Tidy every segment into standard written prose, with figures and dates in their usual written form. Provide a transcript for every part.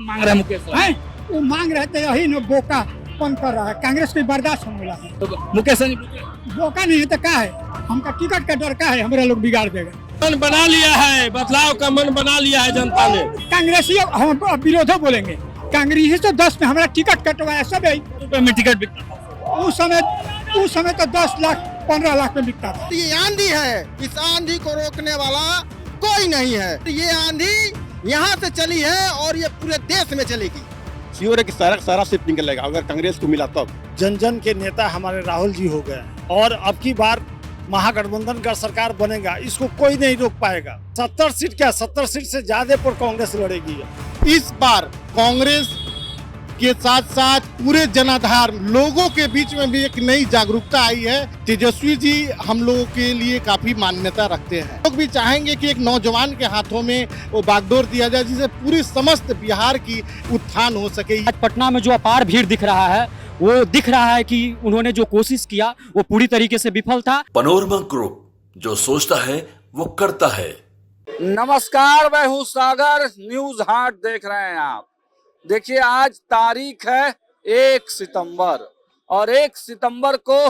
मांग रहे हैं मुकेश सहनी? हैं वो मांग रहे थे यही न बोका कौन कर रहा है, कांग्रेस को बर्दाश्त होने वाला है। तो मुकेश सहनी बोका नहीं है तो क्या है, हमका टिकट का डर का है, हमारा लोग बिगाड़ देगा। मन बना लिया है, बदलाव का मन बना लिया है जनता ने। कांग्रेसी हम विरोधो बोलेंगे, कांग्रेसी तो 10 में हमारा टिकट कटवाया सब है। रुपए में टिकट बिकता था। उस समय तो 10 लाख 15 लाख में बिकता था। ये आंधी है, इस आंधी को रोकने वाला कोई नहीं है। ये आंधी यहाँ से चली है और ये पूरे देश में चलेगी। श्योर है कि सारा सीट निकलेगा अगर कांग्रेस को मिला तब। जन जन के नेता हमारे राहुल जी हो गए और अब की बार महागठबंधन का सरकार बनेगा, इसको कोई नहीं रोक पाएगा। 70 सीट क्या, 70 सीट से ज्यादा पर कांग्रेस लड़ेगी। इस बार कांग्रेस के साथ साथ पूरे जनाधार लोगों के बीच में भी एक नई जागरूकता आई है। तेजस्वी जी हम लोगों के लिए काफी मान्यता रखते हैं। लोग भी चाहेंगे कि एक नौजवान के हाथों में वो बागडोर दिया जाए जिससे पूरी समस्त बिहार की उत्थान हो सके। आज पटना में जो अपार भीड़ दिख रहा है, वो दिख रहा है कि उन्होंने जो कोशिश किया वो पूरी तरीके से विफल था। पनोरमा ग्रुप, जो सोचता है वो करता है। नमस्कार, मैं हूँ सागर, न्यूज हाट देख रहे हैं आप। देखिए आज तारीख है 1 सितंबर और 1 सितंबर को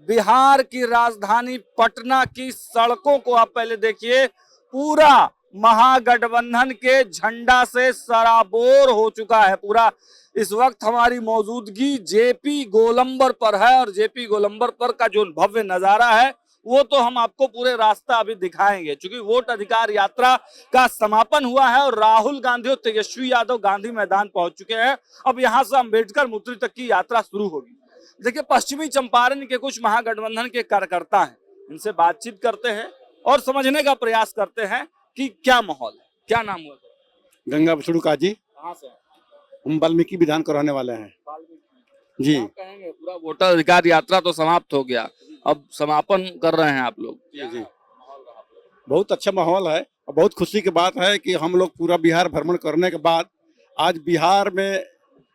बिहार की राजधानी पटना की सड़कों को आप पहले देखिए, पूरा महागठबंधन के झंडा से सराबोर हो चुका है पूरा। इस वक्त हमारी मौजूदगी जेपी गोलंबर पर है और जेपी गोलंबर पर का जो भव्य नजारा है वो तो हम आपको पूरे रास्ता अभी दिखाएंगे, क्योंकि वोट अधिकार यात्रा का समापन हुआ है और राहुल गांधी और तेजस्वी यादव गांधी मैदान पहुंच चुके हैं। अब यहां से अंबेडकर मूर्ति तक की यात्रा शुरू होगी। देखिए पश्चिमी चंपारण के कुछ महागठबंधन के कार्यकर्ता हैं, इनसे बातचीत करते हैं और समझने का प्रयास करते हैं कि क्या माहौल है। क्या नाम हुआ? गंगा बछड़ू काजी। कहाँ से? हम वाल्मीकि विधान को रहने वाले हैं जी। कहेंगे पूरा वोटर अधिकार यात्रा तो समाप्त हो गया, अब समापन कर रहे हैं आप लोग। जी बहुत अच्छा माहौल है और बहुत खुशी की बात है कि हम लोग पूरा बिहार भ्रमण करने के बाद आज बिहार में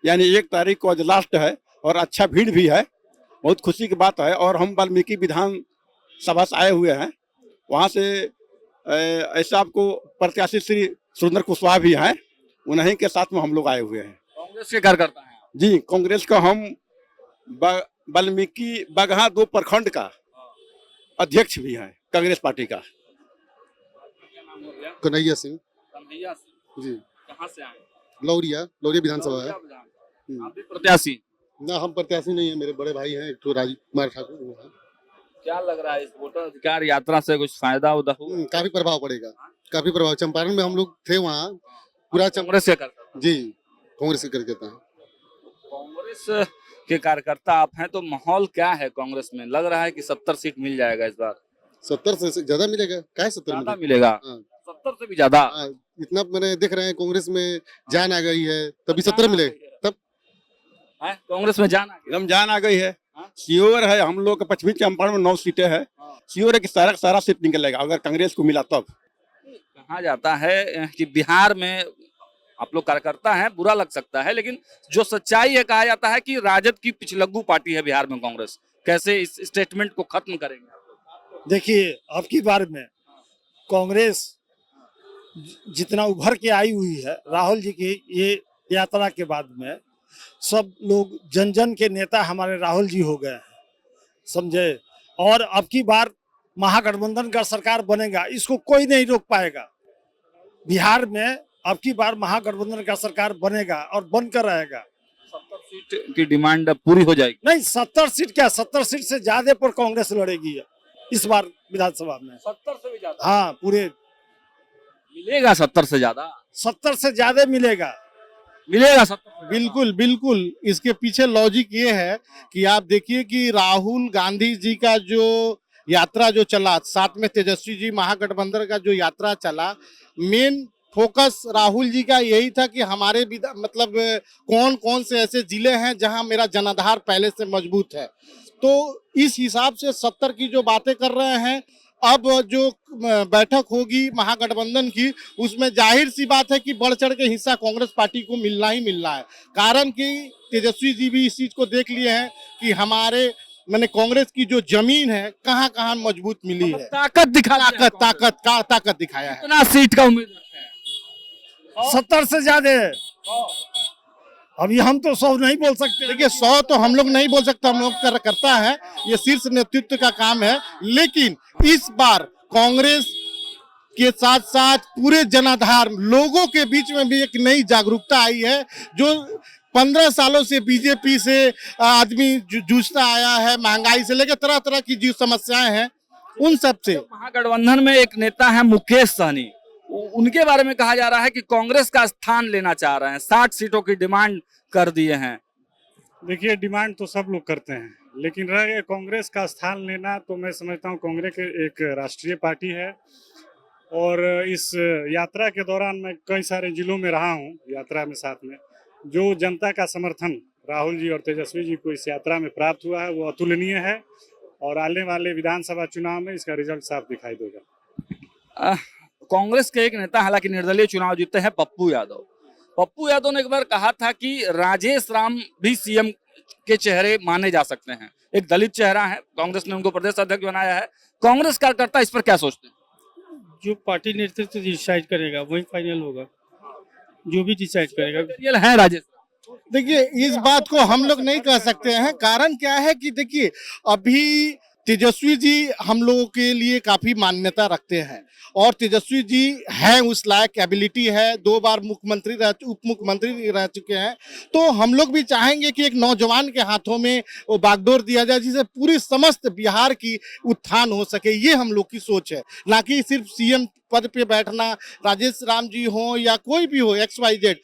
यानी 1 तारीख को आज लास्ट है और अच्छा भीड़ भी है, बहुत खुशी की बात है। और हम वाल्मीकि विधान सभा से आए हुए हैं, वहाँ से ऐसा आपको प्रत्याशी श्री सुरेंद्र कुशवाहा भी हैं, उन्हीं के साथ में हम लोग आए हुए हैं। कांग्रेस के कार्यकर्ता हैं जी, कांग्रेस का हम वाल्मीकि बगहा 2 प्रखंड का अध्यक्ष भी हैं कांग्रेस पार्टी का। कन्हैया सिंह जी। कहाँ से आए? लौरिया विधानसभा है। आप भी प्रत्याशी? ना हम प्रत्याशी नहीं है, मेरे बड़े भाई हैं, एक तो राजीव कुमार ठाकुर वो है। क्या लग रहा है इस वोटर अधिकार यात्रा से कुछ फायदा होगा? काफी प्रभाव पड़ेगा, काफी प्रभाव। चंपारण में हम लोग थे, वहाँ पूरा कांग्रेस के कार्यकर्ता? जी कांग्रेस के कार्यकर्ता हैं। कांग्रेस के कार्यकर्ता आप हैं, तो माहौल क्या है कांग्रेस में? लग रहा है कि 70 सीट मिल जाएगा इस बार। 70 से ज्यादा मिलेगा? क्या है 70 ज्यादा मिलेगा? 70 से भी ज्यादा? इतना मैंने देख रहे हैं कांग्रेस में जान आ गई है, तभी 70 मिलेगा। तब कांग्रेस में जान आ गई? एकदम जान आ गई है। श्योर है, हम लोग का पश्चिमी चंपारण में 9 सीटें हैं। श्योर है कि सारा सीट निकलेगा अगर कांग्रेस को मिला तब। कहा जाता है कि बिहार में आप लोग कार्यकर्ता हैं, बुरा लग सकता है, लेकिन जो सच्चाई है, कहा जाता है कि राजद की पिछलग्गू पार्टी है बिहार में कांग्रेस। कैसे इस स्टेटमेंट को खत्म करेंगे? देखिए अब की बार में कांग्रेस जितना उभर के आई हुई है राहुल जी की ये यात्रा के बाद में, सब लोग जन जन के नेता हमारे राहुल जी हो गए हैं, समझे। और अब की बार महागठबंधन का सरकार बनेगा, इसको कोई नहीं रोक पाएगा। बिहार में अब की बार महागठबंधन का सरकार बनेगा और बनकर रहेगा। 70 सीट की डिमांड पूरी हो जाएगी? नहीं 70 सीट क्या, 70 सीट से ज्यादा पर कांग्रेस लड़ेगी इस बार विधानसभा में। 70 से भी ज्यादा? हाँ, पूरे मिलेगा 70 से ज्यादा? 70 से ज्यादा मिलेगा। 70? बिल्कुल। इसके पीछे लॉजिक ये है कि आप देखिए कि राहुल गांधी जी का जो यात्रा जो चला, साथ में तेजस्वी जी महागठबंधन का जो यात्रा चला, मेन फोकस राहुल जी का यही था कि हमारे मतलब कौन कौन से ऐसे जिले हैं जहां मेरा जनाधार पहले से मजबूत है। तो इस हिसाब से 70 की जो बातें कर रहे हैं, अब जो बैठक होगी महागठबंधन की, उसमें जाहिर सी बात है कि बढ़ चढ़ के हिस्सा कांग्रेस पार्टी को मिलना ही मिलना है। कारण कि तेजस्वी जी भी इस चीज को देख लिए हैं कि हमारे मैंने कांग्रेस की जो जमीन है कहाँ कहाँ मजबूत मिली है। ताकत ताकत दिखाया है। कितना सीट का उम्मीद रखते हैं? 70 से ज्यादा। अभी हम तो 100 नहीं बोल सकते। देखिए 100 तो हम लोग नहीं बोल सकते, हम लोग करता है, ये शीर्ष नेतृत्व का काम है। लेकिन इस बार कांग्रेस के साथ साथ पूरे जनाधार लोगों के बीच में भी एक नई जागरूकता आई है। जो 15 सालों से बीजेपी से आदमी जूझता आया है, महंगाई से लेकर तरह तरह की जो समस्याएं हैं उन सब से। महागठबंधन में एक नेता है मुकेश सहनी, उनके बारे में कहा जा रहा है कि कांग्रेस का स्थान लेना चाह रहे हैं, 60 सीटों की डिमांड कर दिए हैं। देखिए डिमांड तो सब लोग करते हैं, लेकिन रह गए कांग्रेस का स्थान लेना, तो मैं समझता हूँ कांग्रेस एक राष्ट्रीय पार्टी है। और इस यात्रा के दौरान मैं कई सारे जिलों में रहा हूँ यात्रा में, साथ में जो जनता का समर्थन राहुल जी और तेजस्वी जी को इस यात्रा में प्राप्त हुआ है वो अतुलनीय है। और आने वाले विधानसभा चुनाव में इसका रिजल्ट साफ दिखाई देगा। कांग्रेस के एक नेता हालांकि निर्दलीय चुनाव जीते हैं, पप्पू यादव। पप्पू यादव ने एक बार कहा था कि राजेश राम भी सीएम के चेहरे माने जा सकते हैं। एक दलित चेहरा है, कांग्रेस ने उनको प्रदेश अध्यक्ष बनाया है। कांग्रेस कार्यकर्ता इस पर क्या सोचते हैं? जो पार्टी नेतृत्व डिसाइड करेगा वही फाइनल होगा, जो भी डिसाइड करेगा। है राजेश, देखिए इस बात को हम लोग नहीं कह सकते हैं। कारण क्या है कि देखिए अभी तेजस्वी जी हम लोगों के लिए काफी मान्यता रखते हैं और तेजस्वी जी हैं उस लायक, एबिलिटी है, 2 बार मुख्यमंत्री उप मुख्यमंत्री रह चुके हैं। तो हम लोग भी चाहेंगे कि एक नौजवान के हाथों में वो बागडोर दिया जाए जिससे पूरी समस्त बिहार की उत्थान हो सके। ये हम लोग की सोच है, ना कि सिर्फ सीएम पद पे बैठना, राजेश राम जी हो या कोई भी हो XYZ।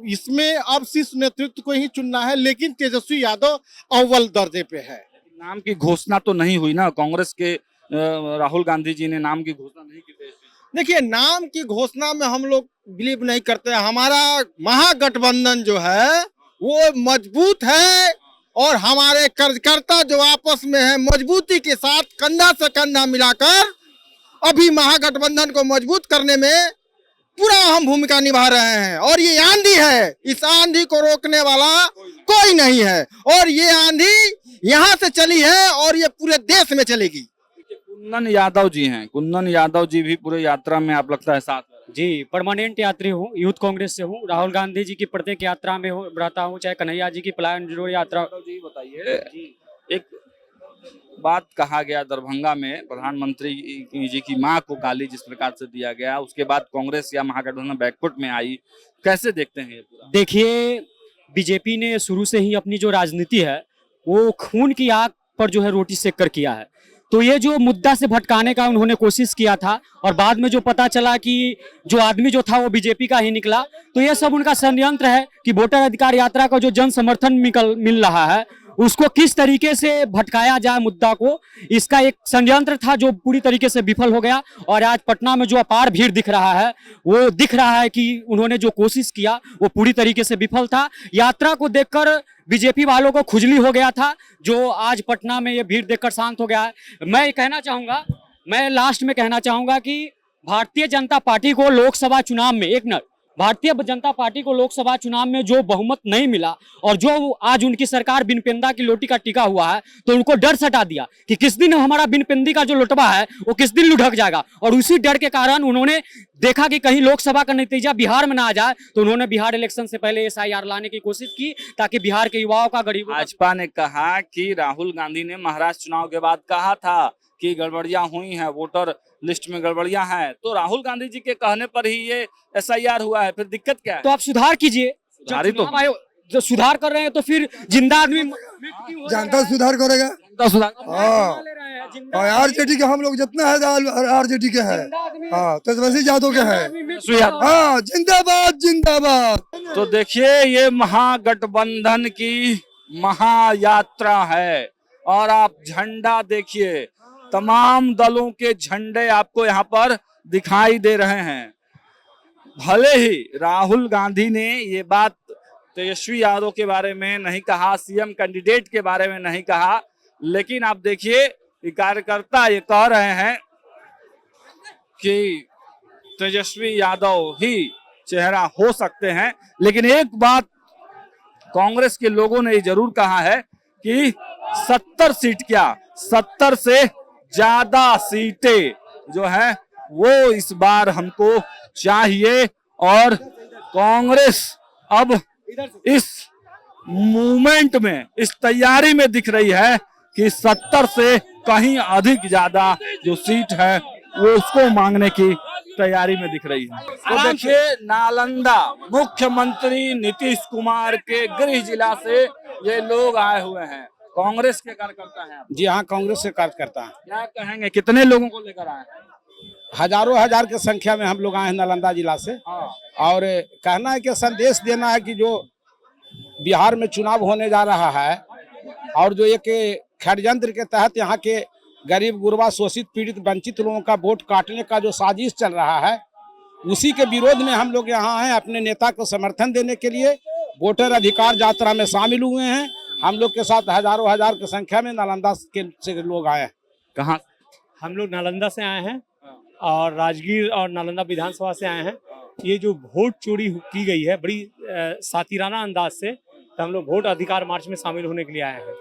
इसमें अब शीर्ष नेतृत्व को ही चुनना है, लेकिन तेजस्वी यादव अव्वल दर्जे पे है। नाम की घोषणा तो नहीं हुई ना, कांग्रेस के राहुल गांधी जी ने नाम की घोषणा नहीं की थी। देखिए नाम की घोषणा में हम लोग बिलीव नहीं करते। हमारा महागठबंधन जो है वो मजबूत है और हमारे कार्यकर्ता जो आपस में है मजबूती के साथ कंधा से कंधा मिलाकर अभी महागठबंधन को मजबूत करने में पूरा अहम भूमिका निभा रहे हैं। और ये आंधी है, इस आंधी को रोकने वाला कोई नहीं है और ये आंधी यहाँ से चली है और ये पूरे देश में चलेगी। कुंदन यादव जी हैं, कुंदन यादव जी भी पूरे यात्रा में आप लगता है साथ में? जी, परमानेंट यात्री हूँ, यूथ कांग्रेस से हूँ। राहुल गांधी जी की प्रत्येक यात्रा में रहता हूँ, चाहे कन्हैया जी की पलायन जोड़ो यात्रा। जी बताइए, एक बात कहा गया दरभंगा में प्रधानमंत्री जी की मां को गाली जिस प्रकार से दिया गया, उसके बाद कांग्रेस या महागठबंधन बैकफुट में आई, कैसे देखते हैं ये पूरा? देखिए बीजेपी ने शुरू से ही अपनी जो राजनीति है वो खून की आग पर जो है रोटी सेक कर किया है। तो ये जो मुद्दा से भटकाने का उन्होंने कोशिश किया था और बाद में जो पता चला कि जो आदमी जो था वो बीजेपी का ही निकला, तो ये सब उनका षड्यंत्र है कि वोटर अधिकार यात्रा का जो जन समर्थन मिल रहा है उसको किस तरीके से भटकाया जाए मुद्दा को। इसका एक षड्यंत्र था जो पूरी तरीके से विफल हो गया। और आज पटना में जो अपार भीड़ दिख रहा है वो दिख रहा है कि उन्होंने जो कोशिश किया वो पूरी तरीके से विफल था। यात्रा को देखकर बीजेपी वालों को खुजली हो गया था, जो आज पटना में ये भीड़ देखकर शांत हो गया है। मैं लास्ट में कहना चाहूंगा कि भारतीय जनता पार्टी को लोकसभा चुनाव में भारतीय जनता पार्टी को लोकसभा चुनाव में जो बहुमत नहीं मिला और जो आज उनकी सरकार बिनपेंदा की लोटी का टिका हुआ है, तो उनको डर सटा दिया कि किस दिन हमारा बिनपेंदी का जो लुटवा है वो किस दिन लुढ़क जाएगा। और उसी डर के कारण उन्होंने देखा कि कहीं लोकसभा का नतीजा बिहार में ना आ जाए, तो उन्होंने बिहार इलेक्शन से पहले SIR लाने की कोशिश की ताकि बिहार के युवाओं का, गरीबों का। भाजपा ने कहा कि राहुल गांधी ने महाराष्ट्र चुनाव के बाद कहा था कि गड़बड़ियां हुई हैं, वोटर लिस्ट में गड़बड़ियां हैं, तो राहुल गांधी जी के कहने पर ही ये SIR हुआ है। फिर दिक्कत क्या है? तो आप सुधार कीजिए। जो सुधार कर रहे हैं तो फिर जिंदा आदमी जनता सुधार करेगा। RJD के हम लोग जितना है RJD के है, तेजस्वी यादव के है। हाँ, जिंदाबाद जिंदाबाद। तो देखिए ये महागठबंधन की महायात्रा है और आप झंडा देखिए, तमाम दलों के झंडे आपको यहाँ पर दिखाई दे रहे हैं। भले ही राहुल गांधी ने ये बात तेजस्वी यादव के बारे में नहीं कहा, सीएम कैंडिडेट के बारे में नहीं कहा, लेकिन आप देखिए कार्यकर्ता ये कह रहे हैं कि तेजस्वी यादव ही चेहरा हो सकते हैं। लेकिन एक बात कांग्रेस के लोगों ने जरूर कहा है कि 70 सीट क्या 70 से ज्यादा सीटें जो है वो इस बार हमको चाहिए और कांग्रेस अब इस मूवमेंट में, इस तैयारी में दिख रही है कि 70 से कहीं अधिक ज्यादा जो सीट है वो उसको मांगने की तैयारी में दिख रही है। तो देखिए, नालंदा मुख्यमंत्री नीतीश कुमार के गृह जिला से ये लोग आए हुए हैं, कांग्रेस के कार्यकर्ता हैं। जी हाँ, कांग्रेस के कार्यकर्ता हैं। क्या कहेंगे, कितने लोगों को लेकर आए हैं? हजारों हजार की संख्या में हम लोग आए हैं नालंदा जिला से। और कहना है कि संदेश देना है कि जो बिहार में चुनाव होने जा रहा है और जो एक षड्यंत्र के तहत यहाँ के गरीब गुरबा शोषित पीड़ित वंचित लोगों का वोट काटने का जो साजिश चल रहा है, उसी के विरोध में हम लोग यहाँ हैं अपने नेता को समर्थन देने के लिए। वोटर अधिकार यात्रा में शामिल हुए हैं। हम लोग के साथ हजारों हजार की संख्या में नालंदा से लोग आए हैं। कहाँ? हम लोग नालंदा से आए हैं और राजगीर और नालंदा विधानसभा से आए हैं। ये जो वोट चोरी की गई है बड़ी सातिराना अंदाज से, तो हम लोग वोट अधिकार मार्च में शामिल होने के लिए आए हैं।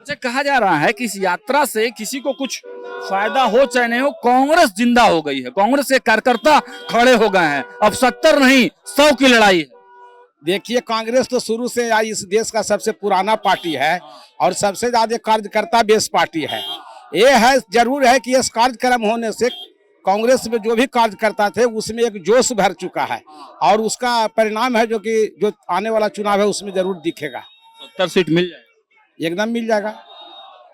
अच्छा, कहा जा रहा है कि इस यात्रा से किसी को कुछ फायदा हो चाहे नहीं हो, कांग्रेस जिंदा हो गई है, कांग्रेस के कार्यकर्ता खड़े हो गए हैं, अब 70 नहीं 100 की लड़ाई है। देखिए, कांग्रेस तो शुरू से आज इस देश का सबसे पुराना पार्टी है और सबसे ज्यादा कार्यकर्ता बेस पार्टी है। ये है जरूर है कि इस कार्यक्रम होने से कांग्रेस में जो भी कार्यकर्ता थे उसमें एक जोश भर चुका है और उसका परिणाम है जो कि जो आने वाला चुनाव है उसमें जरूर दिखेगा। 70 सीट मिल जाएगा, एकदम मिल जाएगा।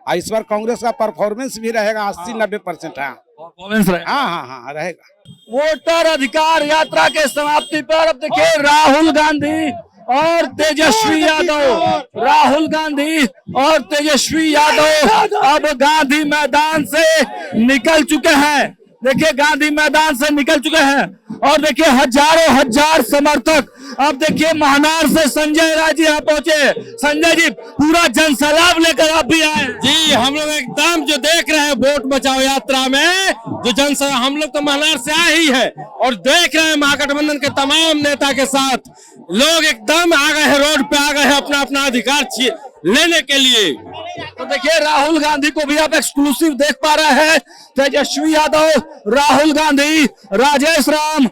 और इस बार कांग्रेस का परफॉर्मेंस भी रहेगा 80-90%। हाँ रहेगा। वोटर अधिकार यात्रा के समाप्ति पर अब देखिए राहुल गांधी और तेजस्वी यादव, राहुल गांधी और तेजस्वी यादव अब गांधी मैदान से निकल चुके हैं। देखिए, गांधी मैदान से निकल चुके हैं और देखिए हजारों हजार समर्थक। अब देखिए महानार से संजय राय जी यहाँ पहुंचे। संजय जी, पूरा जनसैलाब लेकर आप भी आए। जी, हम लोग एकदम जो देख रहे हैं वोट बचाओ यात्रा में जो जनसैलाब, हम लोग तो महानार से आए ही है और देख रहे हैं महागठबंधन के तमाम नेता के साथ लोग एकदम आ गए हैं, रोड पे आ गए हैं अपना अपना अधिकार लेने के लिए। तो देखिए, राहुल गांधी को भी आप एक्सक्लूसिव देख पा रहे हैं। तेजस्वी यादव, राहुल गांधी, राजेश राम,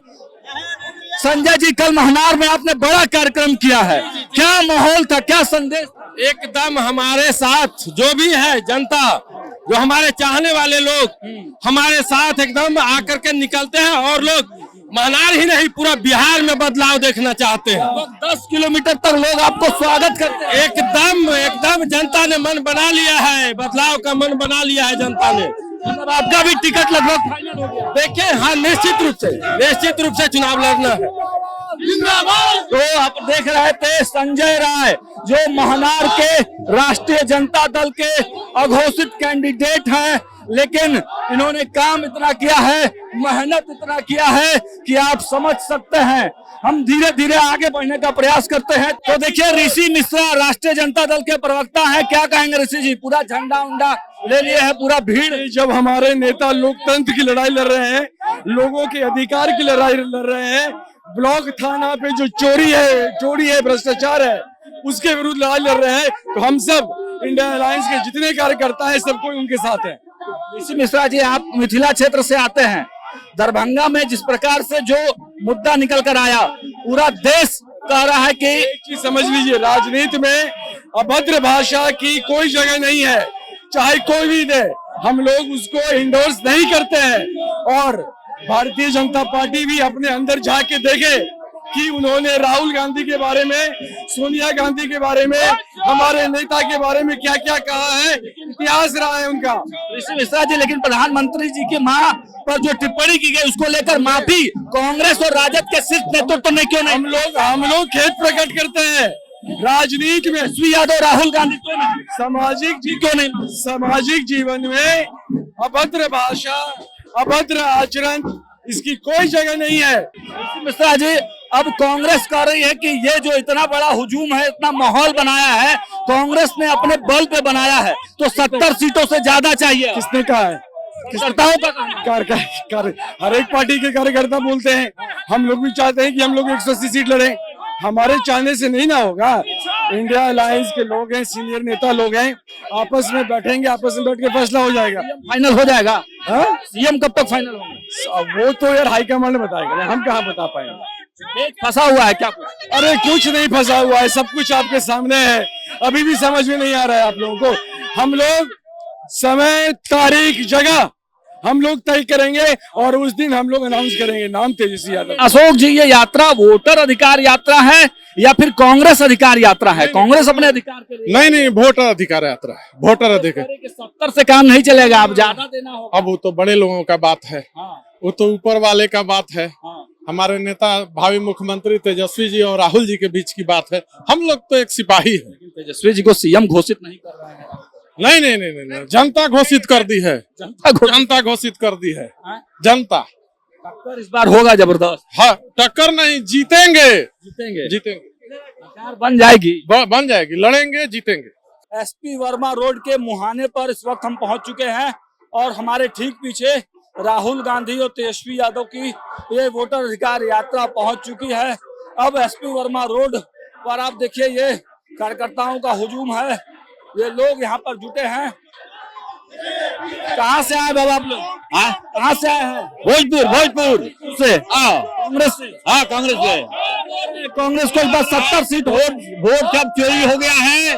संजय जी, कल महानार में आपने बड़ा कार्यक्रम किया है, क्या माहौल था, क्या संदेश? एकदम हमारे साथ जो भी है जनता, जो हमारे चाहने वाले लोग हमारे साथ एकदम आकर के निकलते हैं और लोग महानार ही नहीं पूरा बिहार में बदलाव देखना चाहते हैं। 10 किलोमीटर तक लोग आपको स्वागत करते हैं। एकदम जनता ने मन बना लिया है, बदलाव का मन बना लिया है जनता ने। मतलब आपका भी टिकट लगभग फाइनल हो गया? देखिए, हाँ, निश्चित रूप से चुनाव लड़ना है। तो आप देख रहे थे संजय राय जो महानार के राष्ट्रीय जनता दल के अघोषित कैंडिडेट हैं, लेकिन इन्होंने काम इतना किया है, मेहनत इतना किया है कि आप समझ सकते हैं। हम धीरे धीरे आगे बढ़ने का प्रयास करते हैं। तो देखिए, ऋषि मिश्रा राष्ट्रीय जनता दल के प्रवक्ता हैं, क्या कहेंगे ऋषि जी? पूरा झंडा उंडा ले लिए है, पूरा भीड़। जब हमारे नेता लोकतंत्र की लड़ाई लड़ रहे हैं, लोगों के अधिकार की लड़ाई लड़ रहे हैं, ब्लॉक थाना पे जो चोरी है, भ्रष्टाचार है, उसके विरुद्ध लड़ाई लड़ रहे हैं, तो हम सब इंडिया अलायंस के जितने कार्यकर्ता हैं सब कोई उनके साथ है। ऋषि मिश्रा जी, आप मिथिला क्षेत्र से आते हैं। दरभंगा में जिस प्रकार से जो मुद्दा निकल कर आया, पूरा देश कह रहा है कि एक चीज समझ लीजिए, राजनीति में अभद्र भाषा की कोई जगह नहीं है, चाहे कोई भी दे, हम लोग उसको इंडोर्स नहीं करते हैं। और भारतीय जनता पार्टी भी अपने अंदर झांक के देखे कि उन्होंने राहुल गांधी के बारे में, सोनिया गांधी के बारे में, हमारे नेता के बारे में क्या क्या कहा है, इतिहास रहा है उनका। ऋषि मिश्रा जी, लेकिन प्रधानमंत्री जी की मां पर जो टिप्पणी की गई उसको लेकर माफी कांग्रेस और राजद के शीर्ष नेतृत्व ने क्यों नहीं? हम लोग खेद प्रकट करते हैं। राजनीति में तेजस्वी यादव, राहुल गांधी क्यों नहीं? सामाजिक जीवन में अभद्र भाषा, अभद्र आचरण, इसकी कोई जगह नहीं है। मिश्रा जी, अब कांग्रेस कह रही है कि ये जो इतना बड़ा हुजूम है, इतना माहौल बनाया है, कांग्रेस ने अपने बल पे बनाया है, तो 70 सीटों से ज्यादा चाहिए। किसने कहा है? कार्यकर्ताओं का हर एक पार्टी के कार्यकर्ता बोलते हैं, हम लोग भी चाहते हैं कि हम लोग 180 सीट लड़ें। हमारे चाहने से नहीं ना होगा। इंडिया अलायंस के लोग हैं, सीनियर नेता लोग हैं, आपस में बैठेंगे, आपस में बैठ के फैसला हो जाएगा। फाइनल हो जाएगा? सीएम कब तक फाइनल होगा? वो तो यार हाईकमांड बताएगा, हम कहाँ बता पाएंगे। फंसा हुआ है क्या? अरे कुछ नहीं फंसा हुआ है, सब कुछ आपके सामने है। अभी भी समझ में नहीं आ रहा है आप लोगों को। हम लोग समय, तारीख, जगह हम लोग तय करेंगे और उस दिन हम लोग अनाउंस करेंगे नाम तेजस्वी यादव। अशोक जी, ये यात्रा वोटर अधिकार यात्रा है या फिर कांग्रेस अधिकार यात्रा है? कांग्रेस अपने अधिकार के लिए नहीं, वोटर अधिकार यात्रा है, वोटर अधिकार। 70 से काम नहीं चलेगा, अब ज्यादा देना होगा। अब वो तो बड़े लोगों का बात है, वो तो ऊपर वाले का बात है। हमारे नेता भावी मुख्यमंत्री तेजस्वी जी और राहुल जी के बीच की बात है। हम लोग तो एक सिपाही है। तेजस्वी जी को सीएम घोषित नहीं कर रहे हैं। नहीं, जनता घोषित कर दी है। जनता घोषित कर दी है। जनता टक्कर इस बार होगा जबरदस्त। हाँ, टक्कर नहीं, जीतेंगे। सरकार बन जाएगी, लड़ेंगे, जीतेंगे। एसपी वर्मा रोड के मुहाने पर इस वक्त हम पहुंच चुके हैं और हमारे ठीक पीछे राहुल गांधी और तेजस्वी यादव की ये वोटर अधिकार यात्रा पहुंच चुकी है। अब एसपी वर्मा रोड पर आप देखिए, ये कार्यकर्ताओं का हुजूम है, ये लोग यहाँ पर जुटे हैं। कहाँ से आए बाबा आप लोग? कहाँ से आए हैं? भोजपुर से। कांग्रेस से। हाँ, कांग्रेस से। कांग्रेस को बस 70 सीट वोट सब चोरी हो गया है।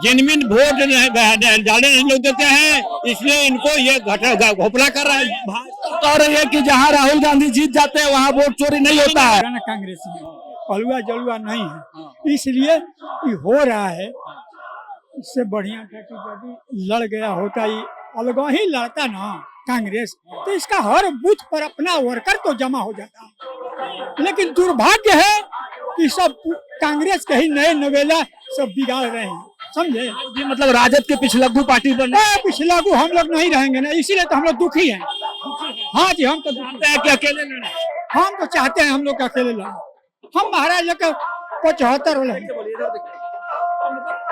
जेन्युइन वोट डाले नहीं लोग देते हैं, इसलिए इनको ये घोपला कर रहा है। कह रही है कि जहाँ राहुल गांधी जीत जाते हैं वहाँ वोट चोरी नहीं होता है। कांग्रेस में हलुआ जलुआ नहीं है, इसलिए ये हो रहा है। इससे बढ़िया लड़ गया होता, ये अलग ही लड़ता ना कांग्रेस, तो इसका हर बूथ पर अपना वर्कर तो जमा हो जाता। लेकिन दुर्भाग्य है कि सब कांग्रेस के ही नए नवेला सब बिगाड़ रहे हैं, समझे? मतलब राजद के पिछलग्गू पार्टी बन पिछलग्गू हम लोग नहीं रहेंगे ना, इसीलिए तो हम लोग दुखी हैं। हाँ जी, हम तो चाहते हैं कि अकेले लड़े। हम तो चाहते हैं हम लोग अकेले लड़े। हम महाराज लोग 75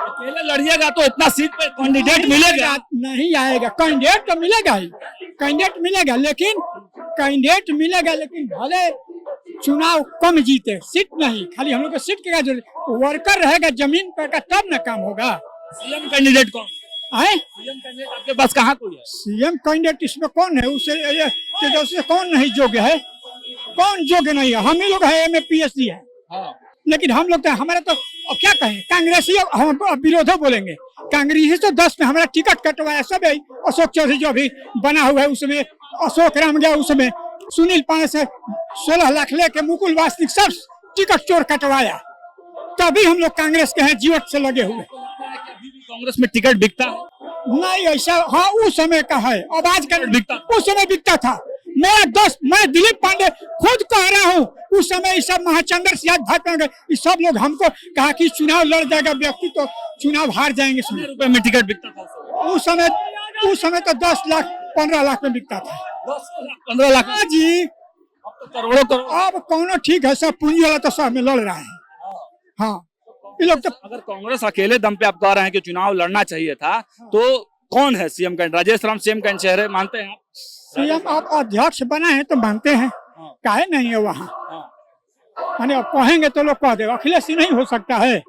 अकेले लड़िएगा तो इतना सीट पे कैंडिडेट मिलेगा नहीं आएगा। कैंडिडेट तो मिलेगा ही, कैंडिडेट मिलेगा, लेकिन भले चुनाव कम जीते, सीट नहीं, खाली हम लोग को सीट की क्या जरूरत, वर्कर रहेगा जमीन पर का, तब न काम होगा। सीएम कैंडिडेट कौन है? सीएम कैंडिडेट आपके पास कहाँ कोई है? सीएम कैंडिडेट इसमें कौन है? उससे कौन नहीं योग्य है? कौन योग्य नहीं है? हम ही लोग है, MA PhD है। लेकिन हम लोग तो, हमारा तो क्या कहें, कांग्रेसी हम विरोध बोलेंगे। कांग्रेसी तो 10 में हमारा टिकट कटवाया सब है। अशोक चौधरी जो अभी बना हुआ है उसमें, अशोक राम गया उसमें, सुनील पांडे से 16 लाख लेके मुकुल वासनिक सब टिकट चोर कटवाया। तभी हम लोग कांग्रेस के हैं, जीवट से लगे हुए। कांग्रेस में टिकट बिकता नहीं ऐसा? हाँ, उस समय का है, अब आज का बिकता, उस समय बिकता था। मैं दिलीप पांडे खुद कह रहा हूँ, उस समय इस सब महाचंद्र सिंह भाजपा गए, सब लोग हमको कहा कि चुनाव लड़ जाएगा व्यक्ति तो चुनाव हार जाएंगे। रुपए में टिकट बिकता था उस समय तो 10 लाख 15 लाख में बिकता था। 15 लाख जी, अब तो करोड़ों। अब कौन ठीक है, सब पूंजी वाला तो सब में लड़ रहा है। हाँ, ये लोग तो, अगर कांग्रेस अकेले दम पे आप कह रहे हैं कि चुनाव लड़ना चाहिए था, तो कौन है CM candidate? Rajesh Ram CM candidate चेहरे मानते हैं आप? सीएम आप अध्यक्ष बना है तो मानते हैं, काहे नहीं है वहाँ? मैंने अब कहेंगे तो लोग कह देगा अखिलेश ही नहीं हो सकता है,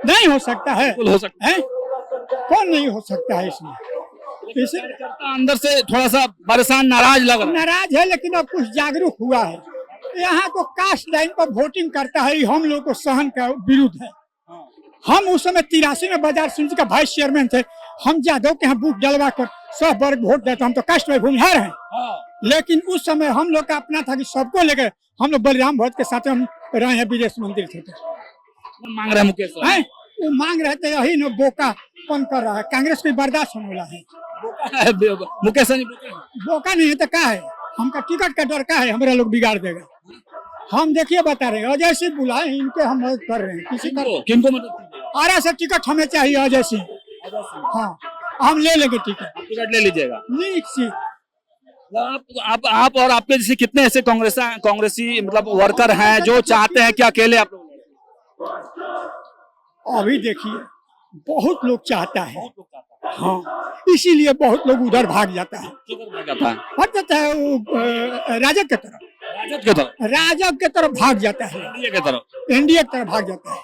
नहीं हो सकता है, कौन नहीं हो सकता है इसमें? इसे अंदर से थोड़ा सा परेशान, नाराज है, लेकिन अब कुछ जागरूक हुआ है। यहाँ तो कास्ट लाइन पर वोटिंग करता है, हम लोग को सहन का विरुद्ध है। हम उस समय 83 में बाजार सिंह का वाइस चेयरमैन थे, हम यादव के यहाँ बूथ डलवा कर सब वर्ग वोट देते, हम तो कास्ट में भूमिहार हैं। लेकिन उस समय हम लोग का अपना था कि सबको लेकर हम लोग बलराम भट्ट के साथ हम रहे हैं, विदेश मंदिर थे। मांग रहे मुकेश है, वो मांग रहे थे, यही न बोका पन कर रहा है, कांग्रेस को बर्दाश्त होने वाला है। मुकेश बोका नहीं है तो क्या है? हमका टिकट का डर का है, हमारा लोग बिगाड़ देगा। हम देखिए बता रहे हैं, अजय सिंह बुलाए, इनके हम मदद कर रहे हैं। किनको मदद? आरा से टिकट हमें चाहिए, अजय सिंह। हाँ, हम ले लेंगे टिकट ले लीजिएगा। नहीं, आप और आपके जैसे कितने ऐसे कांग्रेसी मतलब वर्कर हैं जो चाहते हैं कि अकेले आप लोग? अभी देखिए बहुत लोग चाहता है, हाँ, इसीलिए बहुत लोग उधर भाग जाता है, भाग जाता है वो राजग के तरफ भाग जाता है, एनडीए की तरफ भाग जाता है।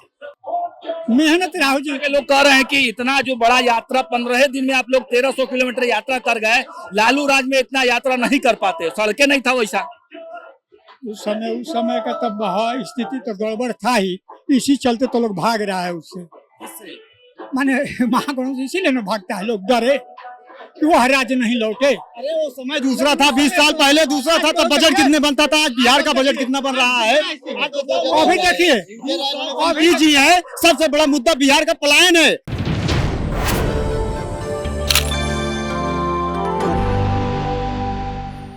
मेहनत राहुल जी के लोग कह रहे हैं कि इतना जो बड़ा यात्रा 15 दिन में आप लोग 1300 किलोमीटर यात्रा कर गए, लालू राज में इतना यात्रा नहीं कर पाते, सड़कें नहीं था वैसा। उस समय का तब स्थिति तो गड़बड़ था ही, इसी चलते तो लोग भाग रहा है उससे। माने महागठबंधन इसीलिए ना भागता है, लोग डरे कि वो राज्य नहीं लौटे। अरे वो समय दूसरा था, 20 साल पहले दूसरा था, तब बजट कितने बनता था, आज बिहार का बजट कितना बन रहा है। अभी देखिए अभी जी है सबसे बड़ा मुद्दा बिहार का पलायन है।